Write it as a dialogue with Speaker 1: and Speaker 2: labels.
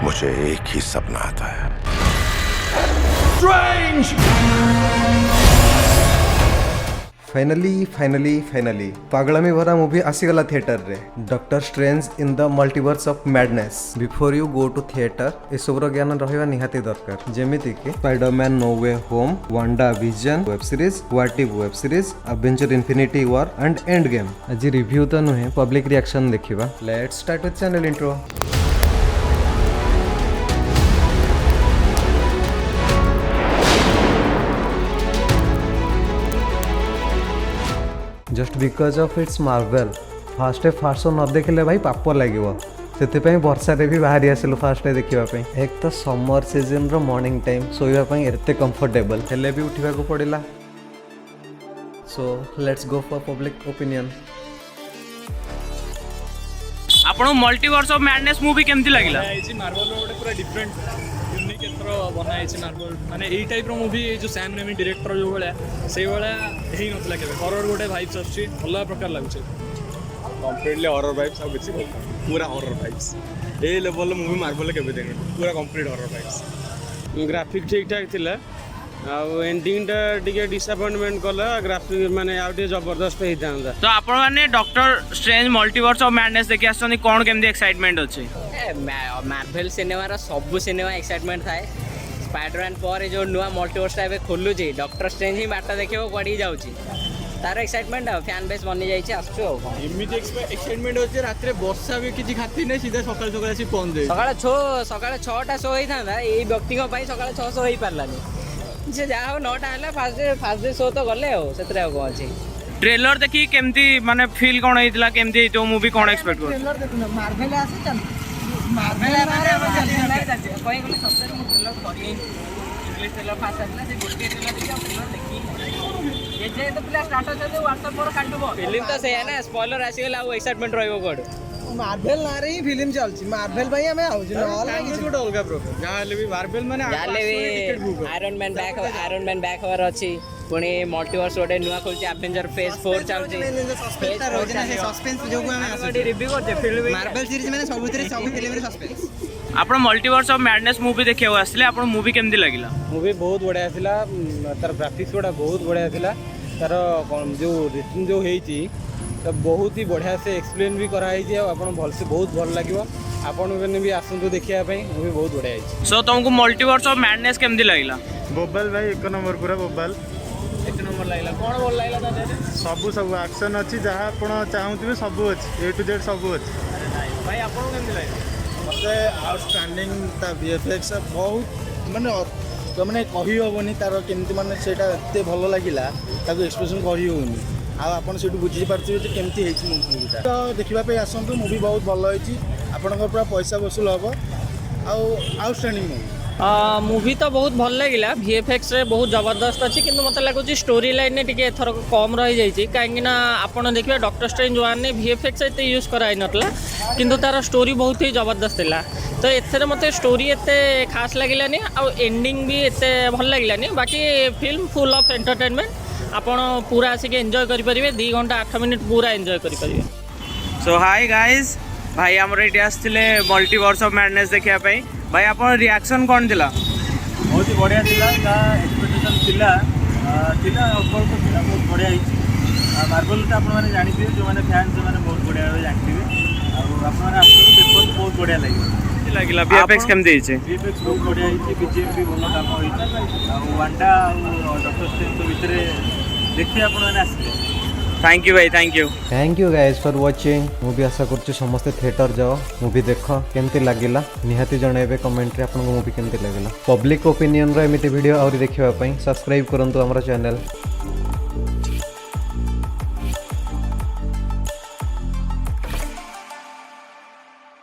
Speaker 1: मुझे एक ही सपना आता है।
Speaker 2: फाइनली पागलामी भरा मूवी आसीगला थिएटर रे Doctor Strange in the Multiverse of Madness. Before you go to theatre एसबुर ज्ञान रहा निहाती दरकार जेमिति कि Spiderman No Way Home, WandaVision web series, What If web series, Avenger Infinity War and Endgame. आज review तो नुहे पब्लिक रिएक्शन देखिबा। Let's start with channel intro. Just because of it's Marvel first show न देखले भाई पाप लगे से वर्षा भी बाहरी आसिलु फास्ट देखापी। एक तो समर सीजन रो मॉर्निंग टाइम शोवाई एते कंफर्टेबल हेले भी उठा को पड़ा। So let's go for public opinion.
Speaker 3: आपन मल्टीवर्स ऑफ मैडनेस मूवी केमती लागिला?
Speaker 4: मार्वल गोटे पूरा डिफरेंट यूनिक एथर बनाई मार्वल माने एई टाइप रो मूवी जो सैम रेमी डायरेक्टर जो भाया से भाया हेई नतला केबे। हॉरर गोटे वाइब्स आछी अलग प्रकार लागुछे, कंप्लीटली हॉरर वाइब्स आ किछि पूरा हॉरर वाइब्स ए लेवल मूवी मार्वल केबे देने पूरा कंप्लीट हॉरर वाइब्स। ग्राफिक ठीक ठाक थिला आ एंडिंग टा टिके डिसअपॉइंटमेंट कला। ग्राफिक माने आउ टिके जबरदस्त हेई थांदा।
Speaker 3: तो आपण माने doctor strange multiverse of madness देखि आछनी कोन केमती एक्साइटमेंट अछि?
Speaker 5: मार्वेल सिनेमा रा सब सिनेमा एक्साइटमेंट थाए। स्पाइडरमैन पर जो नुआ मल्टीवर्स टा खोलु छी डॉक्टर स्ट्रेंज ही बाटा देखियो पड़ी जाउची तार एक्साइटमेंट फैन बेस बनी जाइए आसु
Speaker 4: एमिति एक्साइटमेंट होचे। रात रे वर्षा भी किछि खाती नै सीधा सकाळ सकाळ आसी पहुंच दे।
Speaker 5: सकाळ 6टा शो होई थांदा एई व्यक्ति को पई सकाळ 6 शो होई पारलानी जे जा हो 9टा हला फास्ट डे शो तो गले हो सेतरे को अछि।
Speaker 3: ट्रेलर देखि केमती माने फील कोन हेतिला केमती हेतो मूवी कोन एक्सपेक्ट कर?
Speaker 6: ट्रेलर देखुन मार्वेल आसी चल मार्वेल मारे हम चल कोई बोले सबसे मु ट्रेलर करी इंग्लिश ट्रेलर फास्ट आला से गोटे ट्रेलर देखि ये जे तो प्ले स्टार्ट होते व्हाट्सएप पर काटबो
Speaker 5: फिल्म तो से है ना स्पॉइलर आसी गेला वो एक्साइटमेंट रहइबो कोड।
Speaker 6: मार्वेल ना रे ही फिल्म चलची मार्वेल भाई हमें आउ जे नॉल
Speaker 4: किछि गोटे अलगा प्रॉब्लम जा हले भी मार्वेल माने
Speaker 5: जाले भी आयरन मैन बैक होवर अछि पुणी मल्टीवर्स गोटे नुआ खोलछि एवेंजर फेज 4 चलछि
Speaker 6: सस्पेंस रोज ना सस्पेंस जो को हमें आसु
Speaker 5: रिव्यू करते फिल्म
Speaker 6: मार्वेल सीरीज माने सब फिल्म रे सस्पेंस।
Speaker 3: आपण मल्टीवर्स ऑफ मैडनेस मूवी देखियो आसले आपण मूवी केमती लागिला?
Speaker 4: मूवी बहुत बढ़िया थिला। तार ग्राफिक्स गोटा बहुत बढ़िया थिला। तार जो रिटन जो हेची तो बहुत ही बढ़िया से एक्सप्लेन भी करा हेची आपण भल से बहुत भल लागिवो। आपण माने भी आसंतु देखिया पई मूवी बहुत बढ़िया हेची।
Speaker 3: सो तुमको मल्टीवर्स ऑफ मैडनेस केमती लागिला?
Speaker 7: बोबल भाई एक नंबर पूरा बोबल
Speaker 5: एक नंबर लागला। कोन बोल लागला ता
Speaker 7: सब एक्शन अच्छी जहाँ आप चाहूँ सब अच्छी ए टू जेड सब अच्छी।
Speaker 5: भाई आपण केमती लागला?
Speaker 8: मते आउटस्टैंडिंग ता वीएफएक्स बहुत माने तो माने कहि होबनी तार केमती माने सेटा एते भलो लागिला ताको एक्सप्रेशन कहि होनी आ आपण सेटु बुझि पारथिबे जे केमती हेछि मूवीटा। तो देखिबा पे आसंतु मूवी बहुत भलो हेछि आपनकर पूरा पैसा वसूल हबो आ आउटस्टैंडिंग मूवी।
Speaker 5: मूवी तो बहुत भल लगिला। वीएफएक्स रे बहुत जबरदस्त अच्छी किंतु मत लगुच स्टोरी लाइन ने टिके एथर कम रही जाइए कहीं आपड़ देखिए डॉक्टर स्ट्रेंज 1 ने वीएफएक्स एते यूज कराई नतला किंतु तार स्टोरी बहुत ही जबरदस्त थिला। तो एथरे मते स्टोरी एते खास लागिलानी आ एंडिंग भी एते भल लागिलानी। बाकी फिल्म फुल ऑफ एंटरटेनमेंट आपण पूरा आसिक एंजॉय करि परिबे 2 घंटा 8 मिनिट पूरा एंजॉय करि परिबे।
Speaker 3: सो हाय गाइस भाई हमर एटी आस्थिले मल्टीवर्स ऑफ मैडनेस देखिया पई। भाई आपन रिएक्शन कोन दिला?
Speaker 7: बहुत ही बढ़िया थिला। ता एक्सपेक्टेशन थिला ऊपर को थिला बहुत बढ़िया हिची। मार्वल तो आपण माने जानि थिबे जो माने फैन जो माने बहुत बढ़िया भाबे जानि थिबे आ आपण माने आसु देखो बहुत बढ़िया
Speaker 3: लागिला। वीएफएक्स केमती हिची?
Speaker 7: वीएफएक्स बहुत बढ़िया हिची। बीजेएम भी भलो काम होइची आ वांडा आ डॉक्टर स्ट्रेंज तो भितरे देखि आपण माने आसिले।
Speaker 3: थैंक यू भाई thank you
Speaker 2: guys for watching movie. आशा करछु समस्ते थिएटर जाओ मूवी देख केमती लागिला निहाती जणाइबे कमेंट रे आपन मूवी केमती लागिला। पब्लिक ओपिनियन रो एमिति वीडियो और देखिबा पई सब्सक्राइब करंतु हमर चैनल।